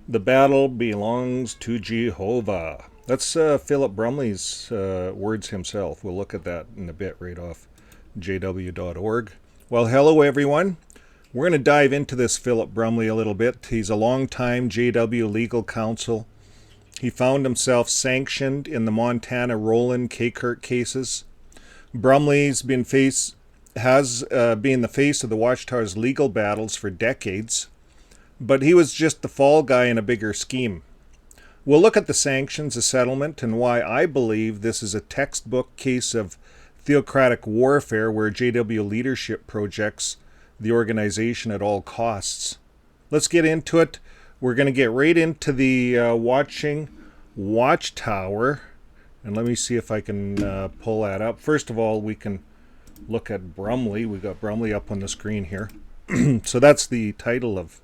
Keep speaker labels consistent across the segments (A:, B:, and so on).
A: The battle belongs to Jehovah. That's Philip Brumley's words himself. We'll look at that in a bit right off jw.org. Well, hello everyone. We're going to dive into this Philip Brumley a little bit. He's a long-time JW legal counsel. He found himself sanctioned in the Montana Roland K-Kurt cases. Brumley's been the face of the Watchtower's legal battles for decades, but he was just the fall guy in a bigger scheme. We'll look at the sanctions, the settlement, and why I believe this is a textbook case of theocratic warfare where JW leadership projects the organization at all costs. Let's get into it. We're going to get right into the Watchtower. And let me see if I can pull that up. First of all, we can look at Brumley. We got Brumley up on the screen here. So that's the title of,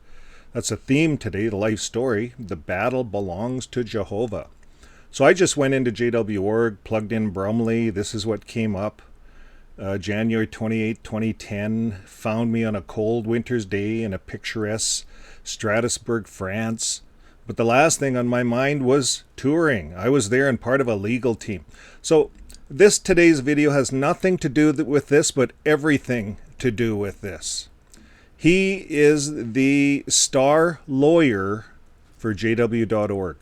A: that's a theme today, the life story. The battle belongs to Jehovah. So I just went into JW.org, plugged in Brumley. This is what came up. January 28, 2010, found me on a cold winter's day in a picturesque Strasbourg, France. But the last thing on my mind was touring. I was there and part of a legal team. So today's video has nothing to do with this, but everything to do with this. He is the star lawyer for JW.org.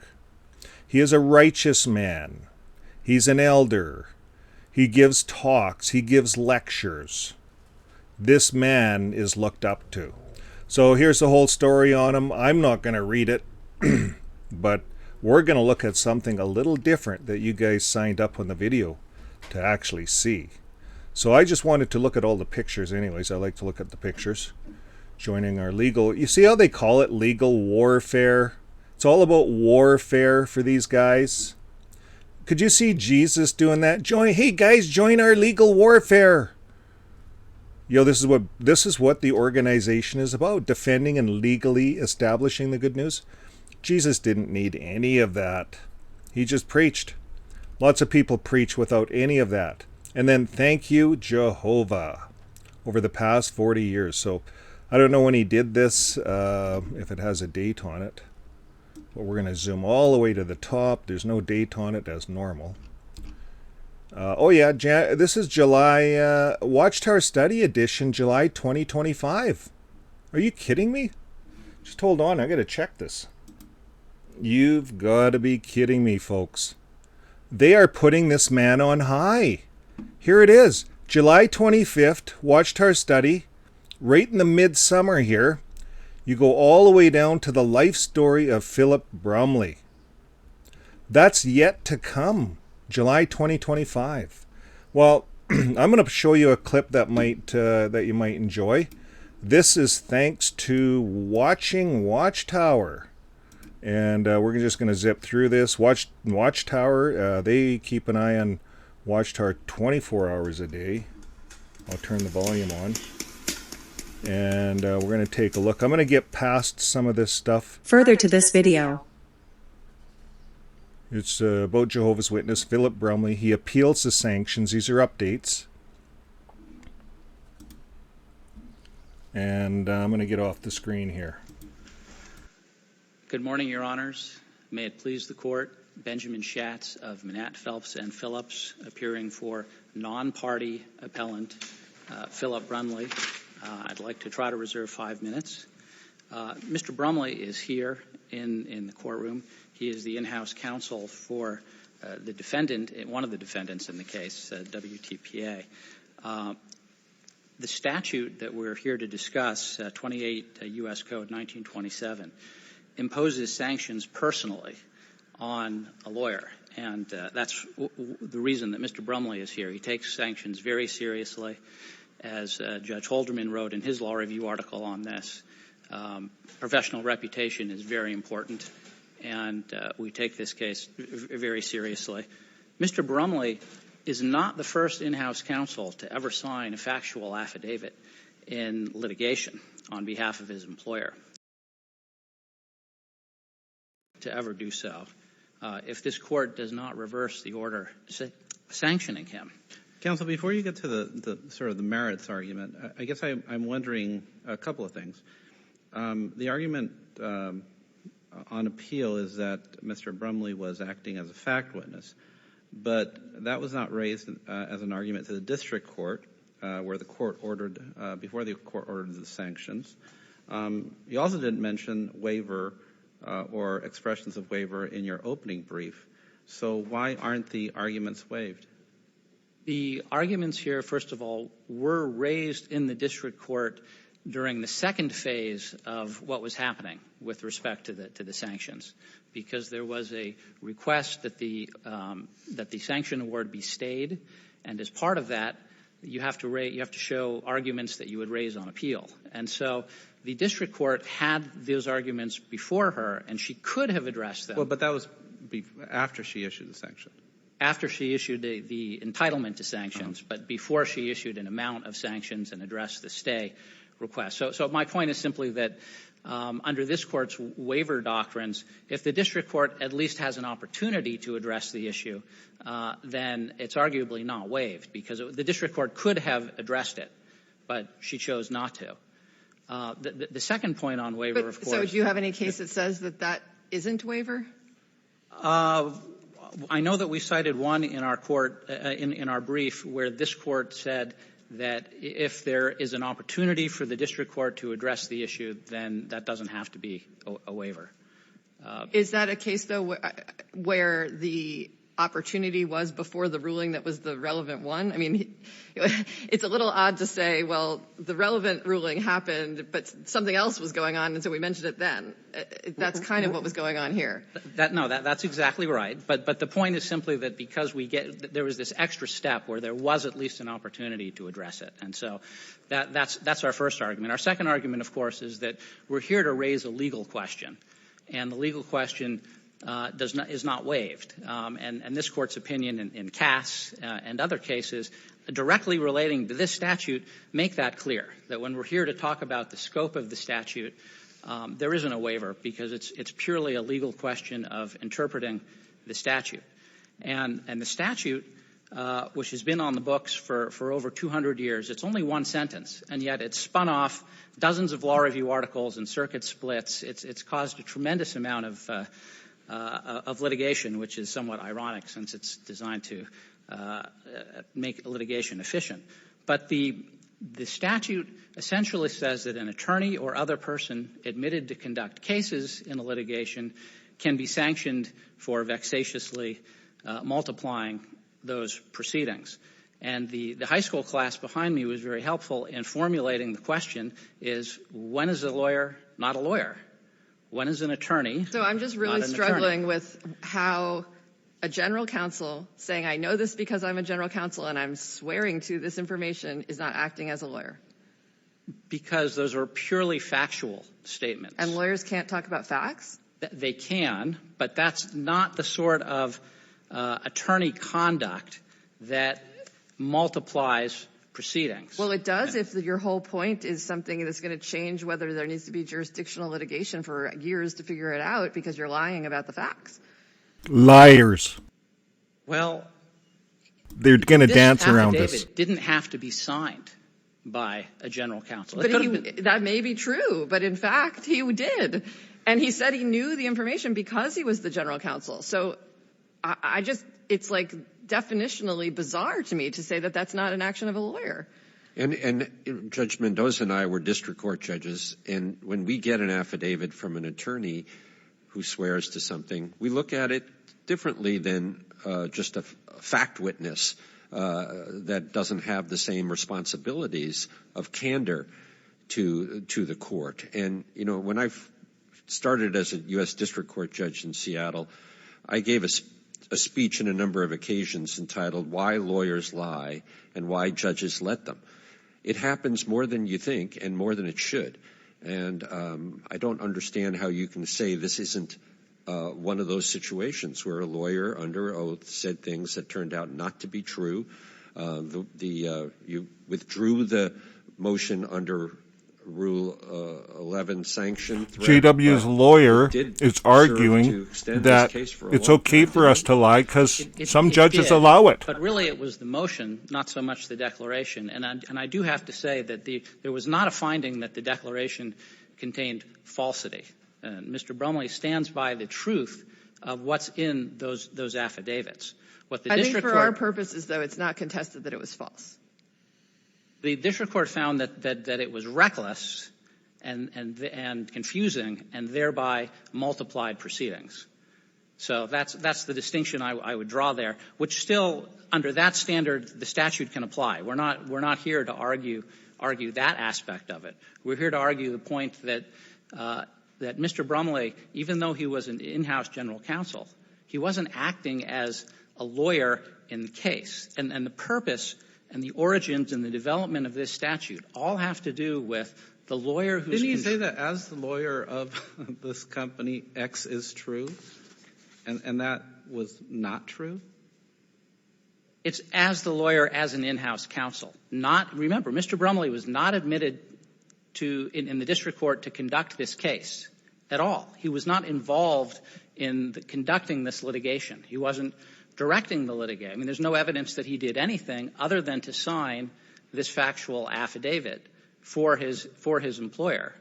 A: He is a righteous man. He's an elder. He gives talks. He gives lectures. This man is looked up to. So here's the whole story on him. I'm not going to read it, but we're going to look at something a little different that you guys signed up on the video to actually see. So I just wanted to look at all the pictures anyways. I like to look at the pictures. Joining our legal... You see how they call it legal warfare? It's all about warfare for these guys. Could you see Jesus doing that? Hey guys, join our legal warfare. Yo, this is what the organization is about, defending and legally establishing the good news. Jesus didn't need any of that. He just preached. Lots of people preach without any of that. And then thank you, Jehovah, over the past 40 years. So I don't know when he did this, if it has a date on it. But we're going to zoom all the way to the top. There's no date on it as normal. Oh yeah, this is July, Watchtower Study Edition, July 2025. Are you kidding me? Just hold on, I got to check this. You've got to be kidding me, folks. They are putting this man on high. Here it is, July 25th, Watchtower Study, right in the midsummer here. You go all the way down to the life story of Philip Brumley. That's yet to come, July 2025. Well, I'm going to show you a clip that you might enjoy. This is thanks to watching Watchtower. And we're just going to zip through this. Watchtower, they keep an eye on Watchtower 24 hours a day. I'll turn the volume on. And we're going to take a look. I'm going to get past some of this stuff.
B: Further to this video.
A: It's about Jehovah's Witness, Philip Brumley. He appeals the sanctions. These are updates. And I'm going to get off the screen here.
C: Good morning, Your Honors. May it please the Court, Benjamin Schatz of Manat, Phelps & Phillips, appearing for non-party appellant Philip Brumley. I'd like to try to reserve 5 minutes. Mr. Brumley is here in the courtroom. He is the in-house counsel for the defendant, one of the defendants in the case, WTPA. The statute that we're here to discuss, 28 U.S. Code 1927, imposes sanctions personally on a lawyer. And that's the reason that Mr. Brumley is here. He takes sanctions very seriously. As Judge Holderman wrote in his law review article on this, professional reputation is very important, and we take this case very seriously. Mr. Brumley is not the first in-house counsel to ever sign a factual affidavit in litigation on behalf of his employer. To ever do so, if this court does not reverse the order sanctioning him.
D: Counsel, before you get to the sort of the merits argument, I guess I'm wondering a couple of things. The argument on appeal is that Mr. Brumley was acting as a fact witness, but that was not raised as an argument to the district court, where the court ordered, before the court ordered the sanctions. You also didn't mention waiver or expressions of waiver in your opening brief. So why aren't the arguments waived?
C: The arguments here, first of all, were raised in the district court during the second phase of what was happening with respect to the sanctions, because there was a request that the sanction award be stayed, and as part of that, you have to show arguments that you would raise on appeal. And so the district court had those arguments before her, and she could have addressed them.
D: Well, but that was after she issued the sanction.
C: After she issued the entitlement to sanctions, but before she issued an amount of sanctions and addressed the stay request. So my point is simply that under this court's waiver doctrines, if the district court at least has an opportunity to address the issue, then it's arguably not waived, because the district court could have addressed it, but she chose not to. The second point on waiver, of course.
B: So do you have any case that says that isn't waiver?
C: I know that we cited one in our court, in our brief, where this court said that if there is an opportunity for the district court to address the issue, then that doesn't have to be a waiver.
B: Is that a case, though, where the opportunity was before the ruling that was the relevant one? I mean, it's a little odd to say, well, the relevant ruling happened, but something else was going on, and so we mentioned it then. That's kind of what was going on here.
C: That's exactly right. But the point is simply that because there was this extra step where there was at least an opportunity to address it. And so that's our first argument. Our second argument, of course, is that we're here to raise a legal question. And the legal question is not waived. And this court's opinion in Cass and other cases directly relating to this statute make that clear, that when we're here to talk about the scope of the statute, there isn't a waiver, because it's purely a legal question of interpreting the statute. And the statute, which has been on the books for over 200 years, it's only one sentence, and yet it's spun off dozens of law review articles and circuit splits. It's caused a tremendous amount of litigation, which is somewhat ironic since it's designed to make litigation efficient. But the statute essentially says that an attorney or other person admitted to conduct cases in a litigation can be sanctioned for vexatiously multiplying those proceedings. And the high school class behind me was very helpful in formulating the question is, when is a lawyer not a lawyer? When is an attorney?
B: So I'm just really struggling with how a general counsel saying, I know this because I'm a general counsel and I'm swearing to this information, is not acting as a lawyer.
C: Because those are purely factual statements.
B: And lawyers can't talk about facts?
C: They can, but that's not the sort of attorney conduct that multiplies proceedings.
B: Well, it does if your whole point is something that's going to change whether there needs to be jurisdictional litigation for years to figure it out because you're lying about the facts.
A: Liars.
C: Well,
A: they're going to dance around this.
C: This affidavit didn't have to be signed by a general counsel.
B: But that may be true, but in fact, he did. And he said he knew the information because he was the general counsel. So it's like definitionally bizarre to me to say that that's not an action of a lawyer.
E: And Judge Mendoza and I were district court judges, and when we get an affidavit from an attorney who swears to something, we look at it differently than just a fact witness that doesn't have the same responsibilities of candor to the court. And, you know, when I started as a U.S. district court judge in Seattle, I gave a speech on a number of occasions entitled Why Lawyers Lie and Why Judges Let Them. It happens more than you think and more than it should. And I don't understand how you can say this isn't one of those situations where a lawyer under oath said things that turned out not to be true. You withdrew the motion under Rule 11 sanction threat.
A: JW's lawyer is arguing that it's okay for us to lie because some judges allow it.
C: But really it was the motion, not so much the declaration. And I do have to say that there was not a finding that the declaration contained falsity. And Mr. Brumley stands by the truth of what's in those affidavits. What the
B: I think
C: district
B: for
C: court,
B: our purposes, though, it's not contested that it was false.
C: the district court found that it was reckless and confusing, and thereby multiplied proceedings. So that's the distinction I would draw there, which still, under that standard, the statute can apply. We're not here to argue that aspect of it. We're here to argue the point that Mr. Brumley, even though he was an in-house general counsel, he wasn't acting as a lawyer in the case. And the purpose and the origins and the development of this statute all have to do with the lawyer who's...
D: Didn't you say that as the lawyer of this company, X is true? And that was not true?
C: It's as the lawyer as an in-house counsel. Remember, Mr. Brumley was not admitted in the district court to conduct this case at all. He was not involved in conducting this litigation. He wasn't directing the litigation. I mean, there's no evidence that he did anything other than to sign this factual affidavit for his employer.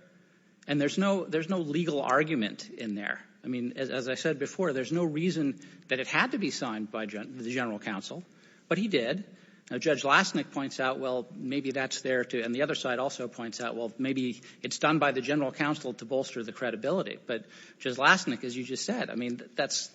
C: And there's no legal argument in there. I mean, as I said before, there's no reason that it had to be signed by the general counsel, but he did. Now, Judge Lasnik points out, well, maybe that's there to, and the other side also points out, well, maybe it's done by the general counsel to bolster the credibility. But Judge Lasnik, as you just said, I mean, that's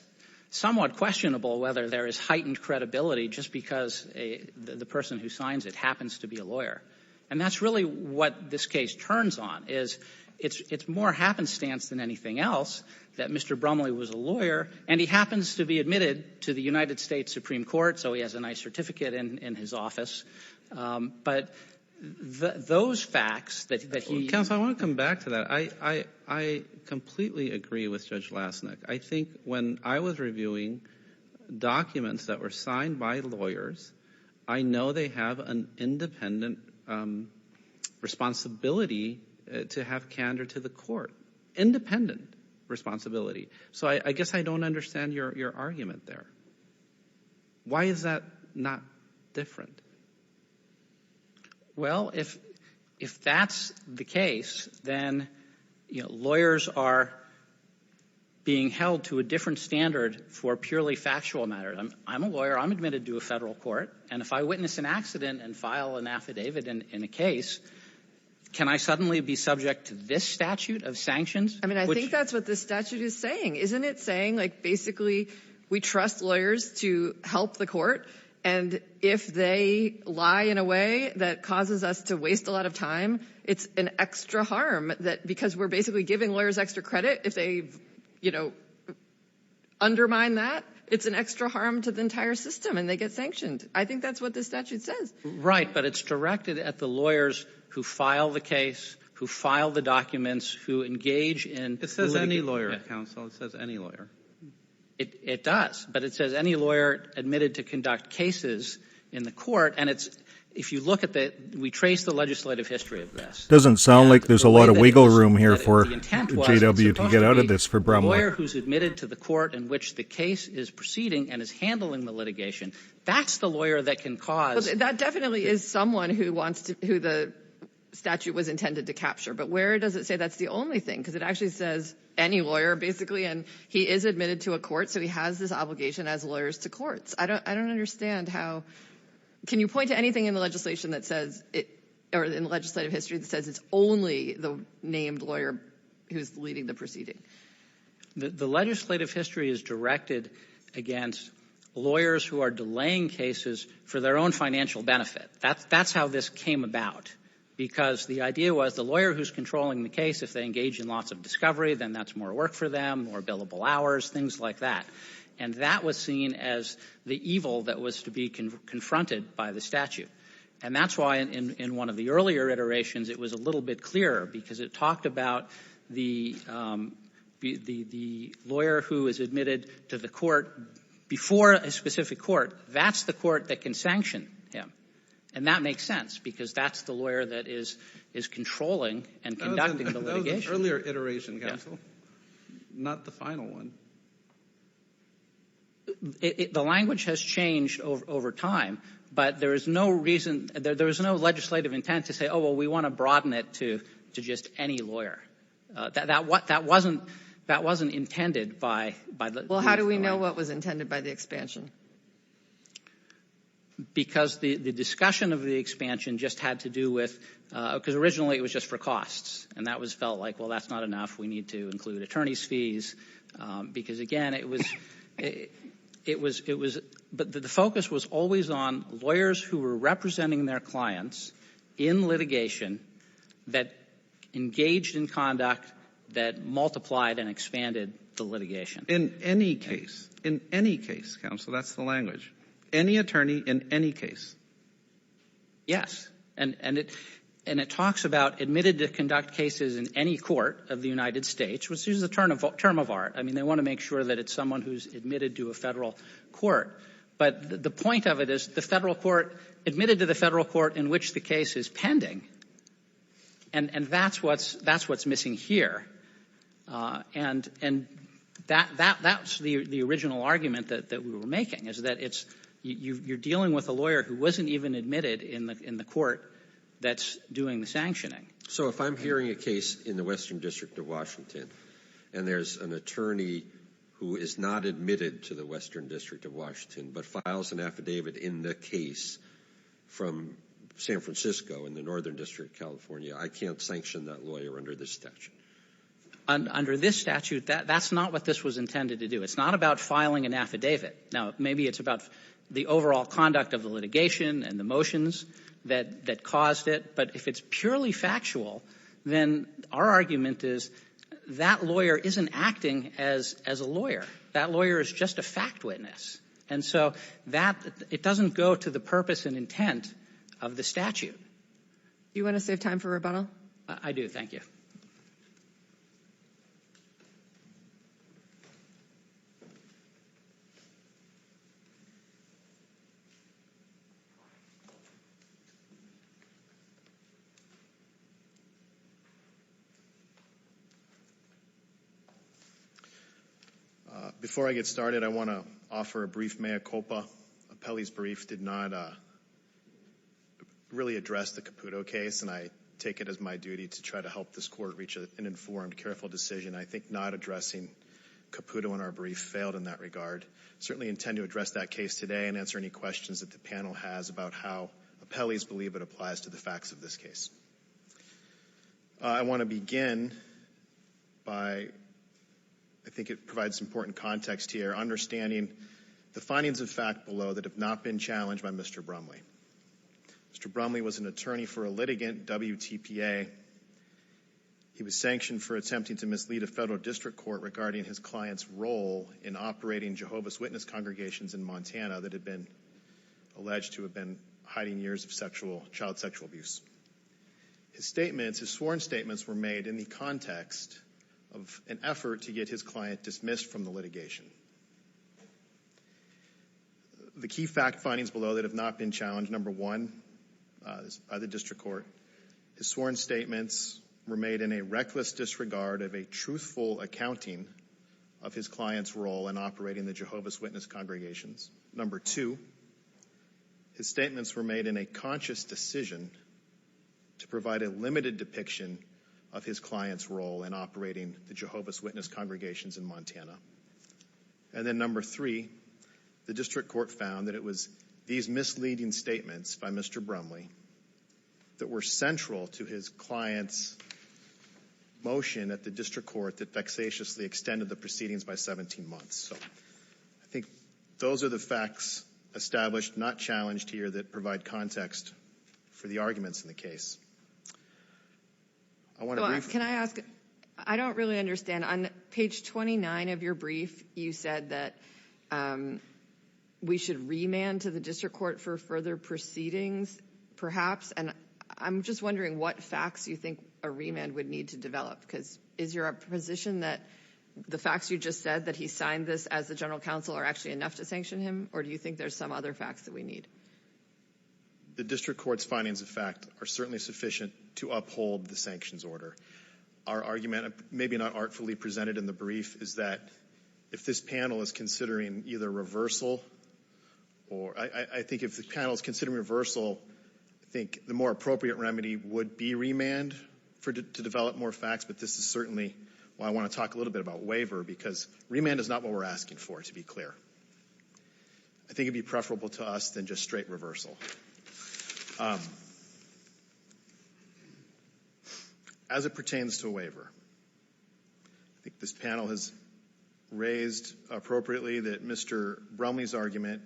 C: somewhat questionable whether there is heightened credibility just because the person who signs it happens to be a lawyer. And that's really what this case turns on, is it's more happenstance than anything else that Mr. Brumley was a lawyer, and he happens to be admitted to the United States Supreme Court, so he has a nice certificate in his office. But those facts that he...
D: Counsel, I want to come back to that. I completely agree with Judge Lasnik. I think when I was reviewing documents that were signed by lawyers, I know they have an independent responsibility to have candor to the court. Independent responsibility. So I guess I don't understand your argument there. Why is that not different?
C: Well, if that's the case, then lawyers are being held to a different standard for purely factual matters. I'm a lawyer. I'm admitted to a federal court, and if I witness an accident and file an affidavit in a case, can I suddenly be subject to this statute of sanctions?
B: I mean, I think that's what this statute is saying. Isn't it saying, like, basically we trust lawyers to help the court, and if they lie in a way that causes us to waste a lot of time, it's an extra harm that because we're basically giving lawyers extra credit if they, undermine that, it's an extra harm to the entire system and they get sanctioned. I think that's what this statute says.
C: Right, but it's directed at the lawyers who file the case, who file the documents, who engage in...
D: It says any lawyer, counsel. It says any lawyer.
C: It does, but it says any lawyer admitted to conduct cases in the court, and if you look at we trace the legislative history of this.
A: Doesn't sound like there's a lot of wiggle room here for JW to get out of this for Brumley.
C: A lawyer who's admitted to the court in which the case is proceeding and is handling the litigation, that's the lawyer that can cause...
B: Well, that definitely is someone who who the statute was intended to capture, but where does it say that's the only thing? Because it actually says any lawyer, basically, and he is admitted to a court, so he has this obligation as lawyers to courts. I don't understand how... Can you point to anything in the legislation that says or in legislative history that says it's only the named lawyer who's leading the proceeding?
C: The legislative history is directed against lawyers who are delaying cases for their own financial benefit. That's how this came about, because the idea was the lawyer who's controlling the case, if they engage in lots of discovery, then that's more work for them, more billable hours, things like that. And that was seen as the evil that was to be confronted by the statute. And that's why in one of the earlier iterations it was a little bit clearer, because it talked about the lawyer who is admitted to the court before a specific court. That's the court that can sanction him. And that makes sense, because that's the lawyer that is controlling and conducting the litigation.
D: That was an earlier iteration, counsel, not the final one.
C: The language has changed over time, but there is no reason, there is no legislative intent to say, oh, well, we want to broaden it to just any lawyer. That wasn't intended by the.
B: Well, how do we know what was intended by the expansion?
C: Because the discussion of the expansion just had to do with, because originally it was just for costs, and that was felt like, well, that's not enough. We need to include attorney's fees, because again, but the focus was always on lawyers who were representing their clients in litigation that engaged in conduct that multiplied and expanded the litigation.
D: In any case, counsel, that's the language. Any attorney in any case.
C: Yes, and it talks about admitted to conduct cases in any court of the United States, which is a term of art. I mean, they want to make sure that it's someone who's admitted to a federal court. But the point of it is the federal court admitted to the federal court in which the case is pending, and that's what's missing here. And that's the original argument that we were making, is that you're dealing with a lawyer who wasn't even admitted in the court that's doing the sanctioning.
E: So if I'm hearing a case in the Western District of Washington and there's an attorney who is not admitted to the Western District of Washington but files an affidavit in the case from San Francisco in the Northern District of California, I can't sanction that lawyer under this statute.
C: Under this statute, that's not what this was intended to do. It's not about filing an affidavit. Now, maybe it's about the overall conduct of the litigation and the motions that caused it. But if it's purely factual, then our argument is that lawyer isn't acting as a lawyer. That lawyer is just a fact witness. And so it doesn't go to the purpose and intent of the statute.
B: Do you want to save time for rebuttal?
C: I do. Thank you.
F: Before I get started, I want to offer a brief mea culpa. Appellee's brief did not really address the Caputo case, and I take it as my duty to try to help this court reach an informed, careful decision. I think not addressing Caputo in our brief failed in that regard. Certainly intend to address that case today and answer any questions that the panel has about how appellees believe it applies to the facts of this case. I want to begin by, I think it provides important context here, understanding the findings of fact below that have not been challenged by Mr. Brumley. Mr. Brumley was an attorney for a litigant, WTPA. He was sanctioned for attempting to mislead a federal district court regarding his client's role in operating Jehovah's Witness congregations in Montana that had been alleged to have been hiding years of child sexual abuse. His sworn statements were made in the context of an effort to get his client dismissed from the litigation. The key fact findings below that have not been challenged, number one, by the district court, his sworn statements were made in a reckless disregard of a truthful accounting of his client's role in operating the Jehovah's Witness congregations. Number two, his statements were made in a conscious decision to provide a limited depiction of his client's role in operating the Jehovah's Witness congregations in Montana. And then number three, the district court found that it was these misleading statements by Mr. Brumley that were central to his client's motion at the district court that vexatiously extended the proceedings by 17 months. So I think those are the facts established, not challenged here, that provide context for the arguments in the case.
B: Can I ask, I don't really understand. On page 29 of your brief, you said that we should remand to the district court for further proceedings, perhaps. And I'm just wondering what facts you think a remand would need to develop. Because is your position that the facts you just said, that he signed this as the general counsel, are actually enough to sanction him? Or do you think there's some other facts that we need?
F: The district court's findings of fact are certainly sufficient to uphold the sanctions order. Our argument, maybe not artfully presented in the brief, is that if this panel is considering either reversal or I think if the panel is considering reversal, I think the more appropriate remedy would be remand to develop more facts, but this is certainly why I want to talk a little bit about waiver, because remand is not what we're asking for, to be clear. I think it'd be preferable to us than just straight reversal. As it pertains to a waiver, I think this panel has raised appropriately that Mr. Brumley's argument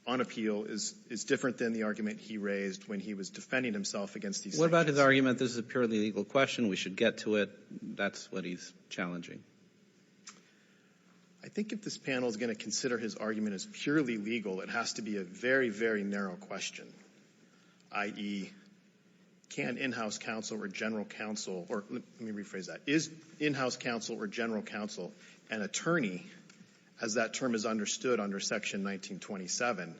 F: on appeal is different than the argument he raised when he was defending himself against these
D: What about
F: sanctions.
D: his argument this is a purely legal question, we should get to it? That's what he's challenging.
F: I think if this panel is going to consider his argument as purely legal, it has to be a very, very narrow question, i.e., can in-house counsel or general counsel, or let me rephrase that, is in-house counsel or general counsel an attorney, as that term is understood under Section 1927?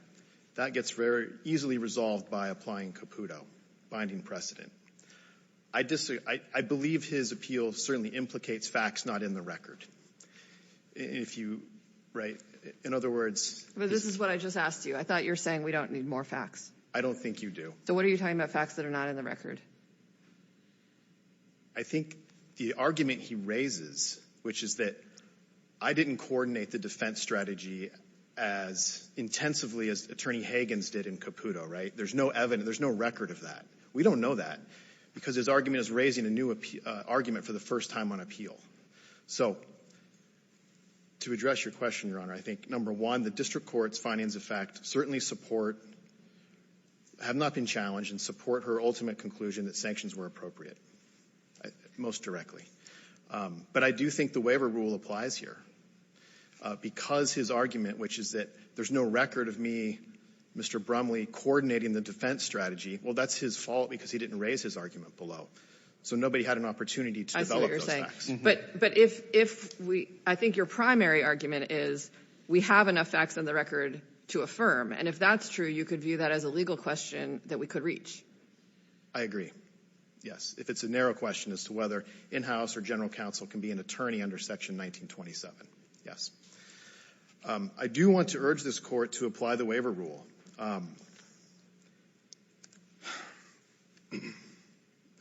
F: That gets very easily resolved by applying Caputo, binding precedent. I believe his appeal certainly implicates facts not in the record. In other words...
B: But this is what I just asked you. I thought you were saying we don't need more facts.
F: I don't think you do.
B: So what are you talking about, facts that are not in the record?
F: I think the argument he raises, which is that I didn't coordinate the defense strategy as intensively as Attorney Hagen's did in Caputo, right? There's no evidence, there's no record of that. We don't know that because his argument is raising a new argument for the first time on appeal. So, to address your question, Your Honor, I think, number one, the district court's findings of fact certainly have not been challenged and support her ultimate conclusion that sanctions were appropriate, most directly. But I do think the waiver rule applies here because his argument, which is that there's no record of me, Mr. Brumley, coordinating the defense strategy, well, that's his fault because he didn't raise his argument below. So nobody had an opportunity to develop those facts.
B: But I think your primary argument is we have enough facts in the record to affirm. And if that's true, you could view that as a legal question that we could reach.
F: I agree. Yes. If it's a narrow question as to whether in-house or general counsel can be an attorney under Section 1927. Yes. I do want to urge this court to apply the waiver rule. And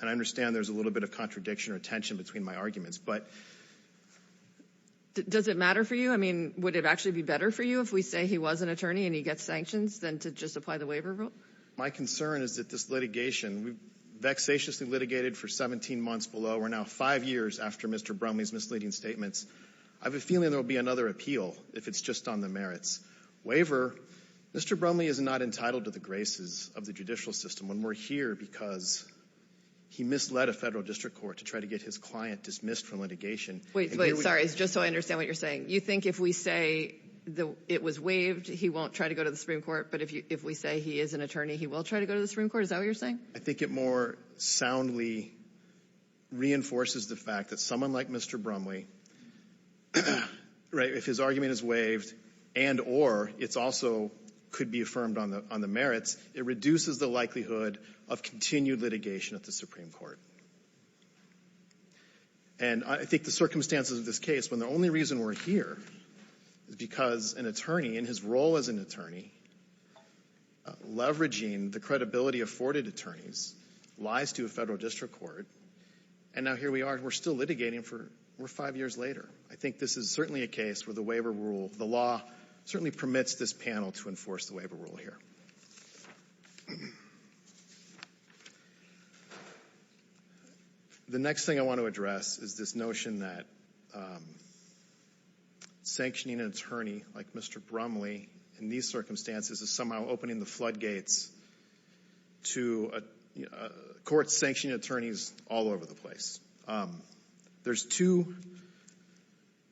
F: I understand there's a little bit of contradiction or tension between my arguments, but
B: does it matter for you? I mean, would it actually be better for you if we say he was an attorney and he gets sanctions than to just apply the waiver rule?
F: My concern is that this litigation, we've vexatiously litigated for 17 months below. We're now 5 years after Mr. Brumley's misleading statements. I have a feeling there will be another appeal if it's just on the merits. Waiver, Mr. Brumley is not entitled to the graces of the judicial system when we're here because he misled a federal district court to try to get his client dismissed from litigation.
B: Wait, sorry, just so I understand what you're saying. You think if we say it was waived, he won't try to go to the Supreme Court, but if we say he is an attorney, he will try to go to the Supreme Court? Is that what you're saying?
F: I think it more soundly reinforces the fact that someone like Mr. Brumley, right, if his argument is waived and or it's also could be affirmed on the merits, it reduces the likelihood of continued litigation at the Supreme Court. And I think the circumstances of this case, when the only reason we're here is because an attorney, in his role as an attorney, leveraging the credibility afforded attorneys, lies to a federal district court, and now here we are, we're still litigating we're 5 years later. I think this is certainly a case where the waiver rule, the law, certainly permits this panel to enforce the waiver rule here. The next thing I want to address is this notion that sanctioning an attorney like Mr. Brumley in these circumstances is somehow opening the floodgates to courts sanctioning attorneys all over the place. There's two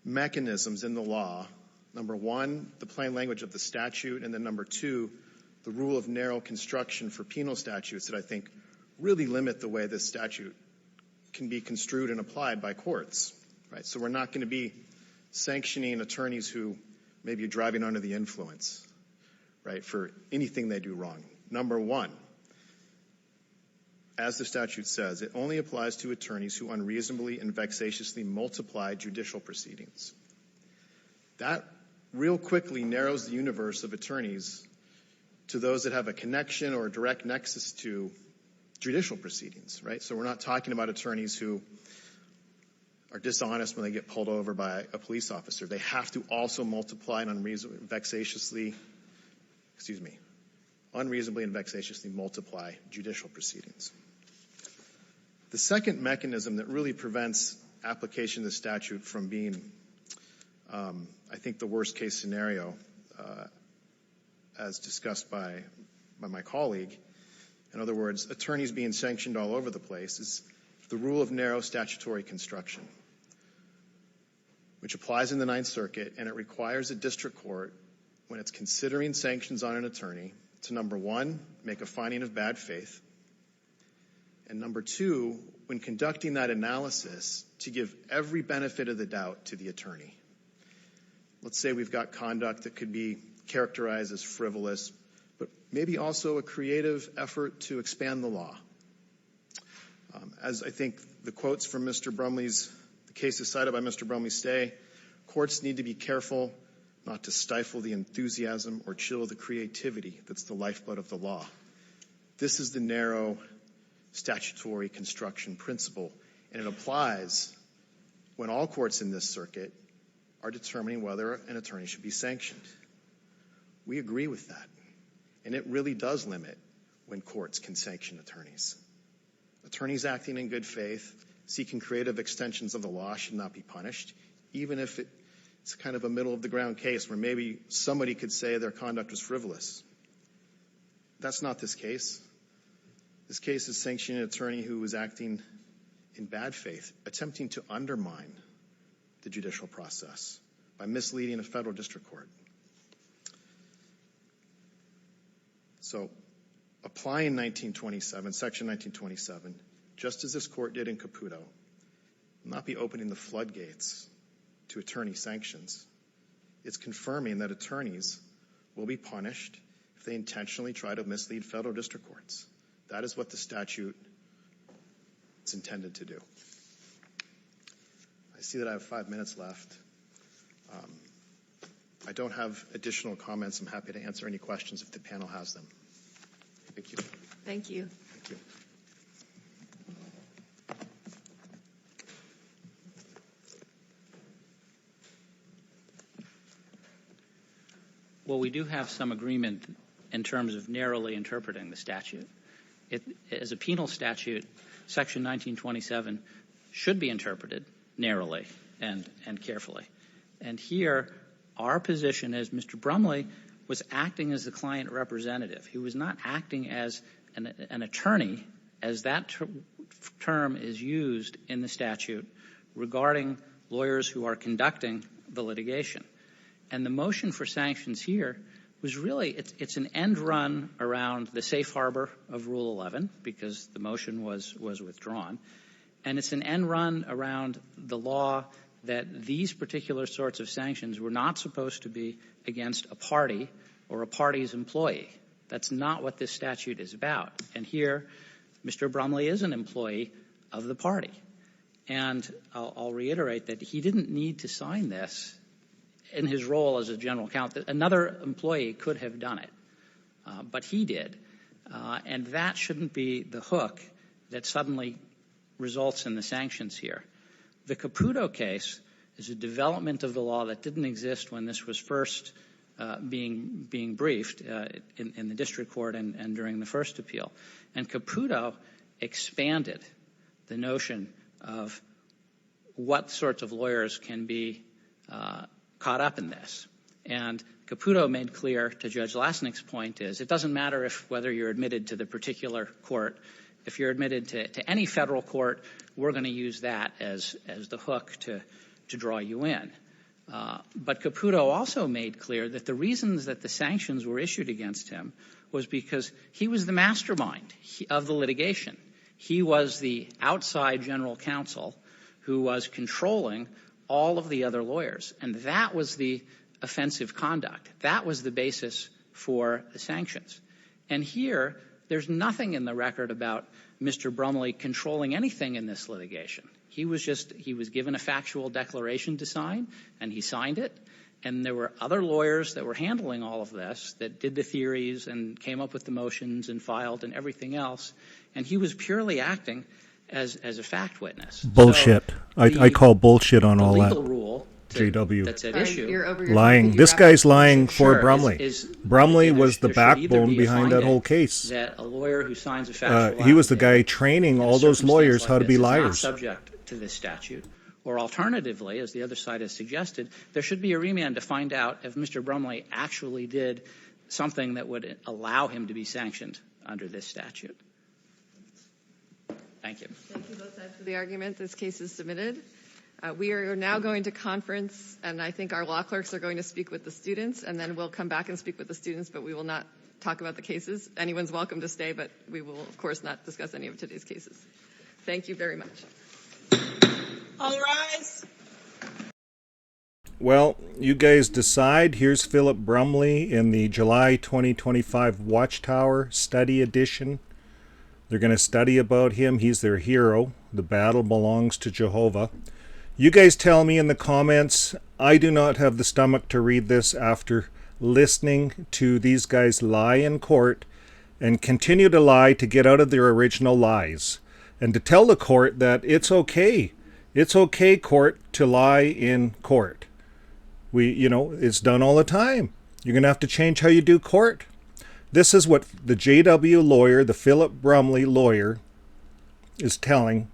F: mechanisms in the law. Number one, the plain language of the statute, and then number two, the rule of narrow construction for penal statutes that I think really limit the way this statute can be construed and applied by courts, right? So we're not going to be sanctioning attorneys who may be driving under the influence, right, for anything they do wrong. Number one, as the statute says, it only applies to attorneys who unreasonably and vexatiously multiply judicial proceedings. That real quickly narrows the universe of attorneys to those that have a connection or a direct nexus to judicial proceedings, right? So we're not talking about attorneys who are dishonest when they get pulled over by a police officer. They have to also multiply and unreasonably and vexatiously multiply judicial proceedings. The second mechanism that really prevents application of the statute from being, I think, the worst case scenario, as discussed by my colleague, in other words, attorneys being sanctioned all over the place, is the rule of narrow statutory construction, which applies in the Ninth Circuit, and it requires a district court, when it's considering sanctions on an attorney, to, number one, make a finding of bad faith, and number two, when conducting that analysis, to give every benefit of the doubt to the attorney. Let's say we've got conduct that could be characterized as frivolous, but maybe also a creative effort to expand the law. As I think the quotes from Mr. Brumley's, the cases cited by Mr. Brumley stay, courts need to be careful not to stifle the enthusiasm or chill the creativity that's the lifeblood of the law. This is the narrow statutory construction principle, and it applies when all courts in this circuit are determining whether an attorney should be sanctioned. We agree with that, and it really does limit when courts can sanction attorneys. Attorneys acting in good faith, seeking creative extensions of the law should not be punished, even if it's kind of a middle-of-the-ground case where maybe somebody could say their conduct was frivolous. That's not this case. This case is sanctioning an attorney who was acting in bad faith, attempting to undermine the judicial process by misleading a federal district court. So, applying 1927, Section 1927, just as this court did in Caputo, will not be opening the floodgates to attorney sanctions. It's confirming that attorneys will be punished if they intentionally try to mislead federal district courts. That is what the statute is intended to do. I see that I have 5 minutes left. I don't have additional comments. I'm happy to answer any questions if the panel has them. Thank you.
B: Thank you.
F: Thank you.
C: Well, we do have some agreement in terms of narrowly interpreting the statute. As a penal statute, Section 1927 should be interpreted narrowly and carefully. And here, our position is Mr. Brumley was acting as the client representative. He was not acting as an attorney, as that term is used in the statute regarding lawyers who are conducting the litigation. And the motion for sanctions here was really, it's an end run around the safe harbor of Rule 11 because the motion was withdrawn. And it's an end run around the law that these particular sorts of sanctions were not supposed to be against a party or a party's employee. That's not what this statute is about. And here, Mr. Brumley is an employee of the party. And I'll reiterate that he didn't need to sign this in his role as a general counsel. Another employee could have done it, but he did. And that shouldn't be the hook that suddenly results in the sanctions here. The Caputo case is a development of the law that didn't exist when this was first being briefed in the district court and during the first appeal. And Caputo expanded the notion of what sorts of lawyers can be caught up in this. And Caputo made clear to Judge Lasnik's point is it doesn't matter whether you're admitted to the particular court. If you're admitted to any federal court, we're going to use that as the hook to draw you in. But Caputo also made clear that the reasons that the sanctions were issued against him was because he was the mastermind of the litigation. He was the outside general counsel who was controlling all of the other lawyers. And that was the offensive conduct. That was the basis for the sanctions. And here, there's nothing in the record about Mr. Brumley controlling anything in this litigation. He was given a factual declaration to sign, and he signed it. And there were other lawyers that were handling all of this, that did the theories and came up with the motions and filed and everything else. And he was purely acting as a fact witness.
A: Bullshit.
C: So
A: I call bullshit on all
C: the
A: that.
C: legal rule
A: JW.
C: that's at
B: Sorry,
C: issue.
B: you're over your
A: Lying.
B: time.
A: This guy's lying for
C: Sure,
A: Brumley. Brumley was the
C: there should either
A: backbone
C: be a
A: behind that
C: finding
A: whole case.
C: That a lawyer who signs a factual
A: He was the guy
C: affidavit
A: training
C: in a
A: all those
C: circumstance
A: lawyers
C: like
A: how to
C: this
A: be
C: is not
A: liars.
C: subject to this statute. Or alternatively, as the other side has suggested, there should be a remand to find out if Mr. Brumley actually did something that would allow him to be sanctioned under this statute. Thank you.
B: Thank you both sides for the argument. This case is submitted. We are now going to conference, and I think our law clerks are going to speak with the students, and then we'll come back and speak with the students, but we will not talk about the cases. Anyone's welcome to stay, but we will, of course, not discuss any of today's cases. Thank you very much.
G: All rise.
A: Well, you guys decide. Here's Philip Brumley in the July 2025 Watchtower Study Edition. They're going to study about him. He's their hero. The battle belongs to Jehovah. You guys tell me in the comments. I do not have the stomach to read this after listening to these guys lie in court and continue to lie to get out of their original lies. And to tell the court that it's okay. It's okay, court, to lie in court. It's done all the time. You're going to have to change how you do court. This is what the JW lawyer, the Philip Brumley lawyer, is telling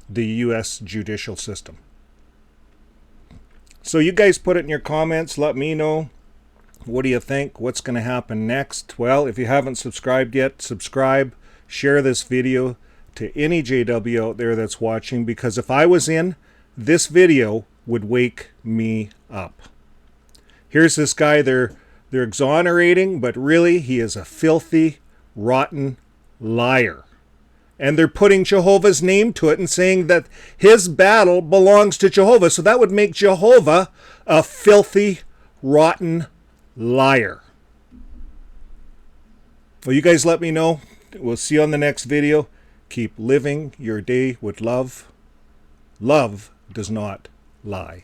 A: the U.S. judicial system. So you guys put it in your comments. Let me know. What do you think? What's going to happen next? Well, if you haven't subscribed yet, subscribe. Share this video to any JW out there that's watching, because if I was in, this video would wake me up. Here's this guy they're exonerating, but really he is a filthy, rotten liar. And they're putting Jehovah's name to it and saying that his battle belongs to Jehovah. So that would make Jehovah a filthy, rotten liar. Well, you guys let me know. We'll see you on the next video. Keep living your day with love. Love does not lie.